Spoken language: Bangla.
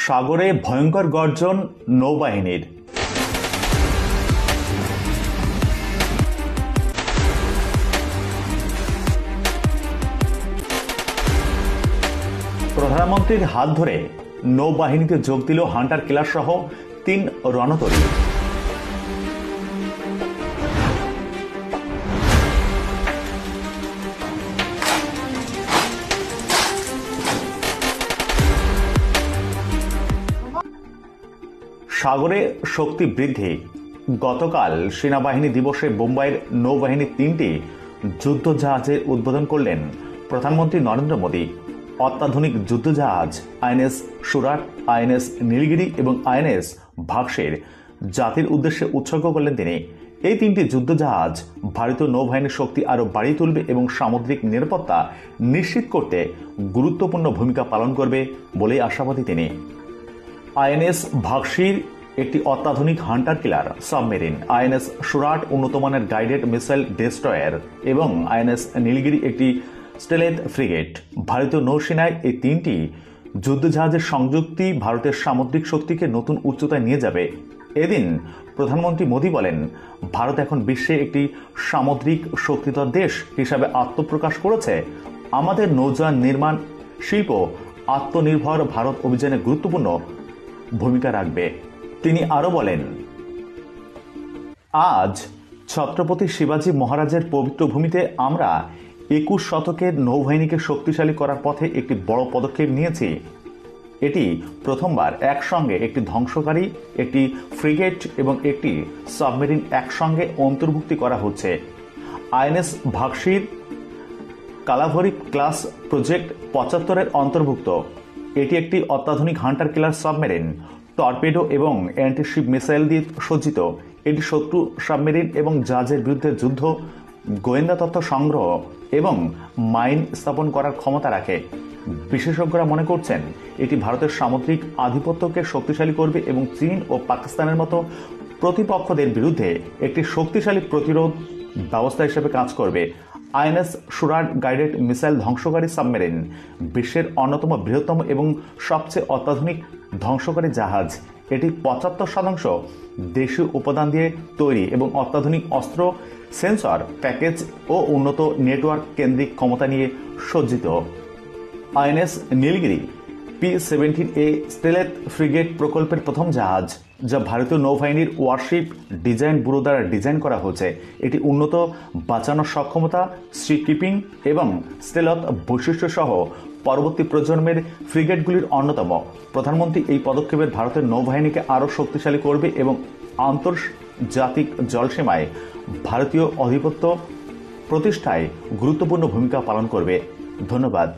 সাগরে ভয়ঙ্কর গর্জন নৌবাহিনীর। প্রধানমন্ত্রীর হাত ধরে নৌবাহিনীতে যোগ দিল হান্টার কিলার সহ ৩ রণতরী। সাগরে শক্তি বৃদ্ধি। গতকাল সেনাবাহিনী দিবসে মুম্বাইয়ের নৌবাহিনীর ৩টি যুদ্ধজাহাজের উদ্বোধন করলেন প্রধানমন্ত্রী নরেন্দ্র মোদী। অত্যাধুনিক যুদ্ধজাহাজ আইএনএস সুরাট, আইএনএস নীলগিরি এবং আইএনএস ভাগশের জাতির উদ্দেশ্যে উৎসর্গ করলেন তিনি। এই ৩টি যুদ্ধজাহাজ ভারতীয় নৌবাহিনীর শক্তি আরও বাড়িয়ে তুলবে এবং সামুদ্রিক নিরাপত্তা নিশ্চিত করতে গুরুত্বপূর্ণ ভূমিকা পালন করবে বলেই আশাবাদী তিনি। আইএনএস ভাগশির একটি অত্যাধুনিক হান্টার কিলার সাবমেরিন, আইএনএস সুরাট উন্নতমানের গাইডেড মিসাইল ডেস্ট্রয়ার এবং আইএনএস নীলগিরি একটি স্টেলেথ ফ্রিগেট। ভারতীয় নৌসেনায় এই ৩টি যুদ্ধজাহাজের সংযুক্তি ভারতের সামুদ্রিক শক্তিকে নতুন উচ্চতায় নিয়ে যাবে। এদিন প্রধানমন্ত্রী মোদী বলেন, ভারত এখন বিশ্বে একটি সামুদ্রিক শক্তিধর দেশ হিসাবে আত্মপ্রকাশ করেছে। আমাদের নৌযান নির্মাণ শিল্প আত্মনির্ভর ভারত অভিযানে গুরুত্বপূর্ণ ভূমিকা রাখবে। তিনি আরও বলেন, আজ ছত্রপতি শিবাজী মহারাজের পবিত্র ভূমিতে আমরা ২১ শতকের নৌবাহিনীকে শক্তিশালী করার পথে একটি বড় পদক্ষেপ নিয়েছি। এটি প্রথমবার একসঙ্গে একটি ধ্বংসকারী, একটি ফ্রিগেট এবং একটি সাবমেরিন একসঙ্গে অন্তর্ভুক্তি করা হচ্ছে। আইএনএস ভাগশির কালাভরি ক্লাস প্রজেক্ট ৭৫-এর অন্তর্ভুক্ত। এটি একটি অত্যাধুনিক হান্টার কিলার সাবমেরিন, টর্পেডো এবং অ্যান্টিশিপ মিসাইল দিয়ে সজ্জিত। এটি শত্রু সাবমেরিন এবং জাহাজের বিরুদ্ধে যুদ্ধ, গোয়েন্দা তথ্য সংগ্রহ এবং মাইন স্থাপন করার ক্ষমতা রাখে। বিশেষজ্ঞরা মনে করছেন এটি ভারতের সামুদ্রিক আধিপত্যকে শক্তিশালী করবে এবং চীন ও পাকিস্তানের মতো প্রতিপক্ষদের বিরুদ্ধে একটি শক্তিশালী প্রতিরোধ ব্যবস্থা হিসেবে কাজ করবে। আইএনএস সুরাট গাইডেড মিসাইল ধ্বংসকারী সাবমেরিন বিশ্বের অন্যতম বৃহত্তম এবং সবচেয়ে অত্যাধুনিক ধ্বংসকারী জাহাজ। এটি ৭৫% দেশীয় উপাদান দিয়ে তৈরি এবং অত্যাধুনিক অস্ত্র, সেন্সর প্যাকেজ ও উন্নত নেটওয়ার্ক কেন্দ্রিক ক্ষমতা নিয়ে সজ্জিত। আইএনএস নীলগিরি P-17A স্টেলেথ ফ্রিগেট প্রকল্পের প্রথম জাহাজ, যা ভারতীয় নৌবাহিনীর ওয়ারশিপ ডিজাইন ব্যুরো দ্বারা ডিজাইন করা হয়েছে। এটি উন্নত বাঁচানোর সক্ষমতা, সি কিপিং এবং স্টেলথ বৈশিষ্ট্য সহ পরবর্তী প্রজন্মের ফ্রিগেটগুলির অন্যতম। প্রধানমন্ত্রী এই পদক্ষেপের ভারতের নৌবাহিনীকে আরও শক্তিশালী করবে এবং আন্তর্জাতিক জলসীমায় ভারতীয় আধিপত্য প্রতিষ্ঠায় গুরুত্বপূর্ণ ভূমিকা পালন করবে। ধন্যবাদ।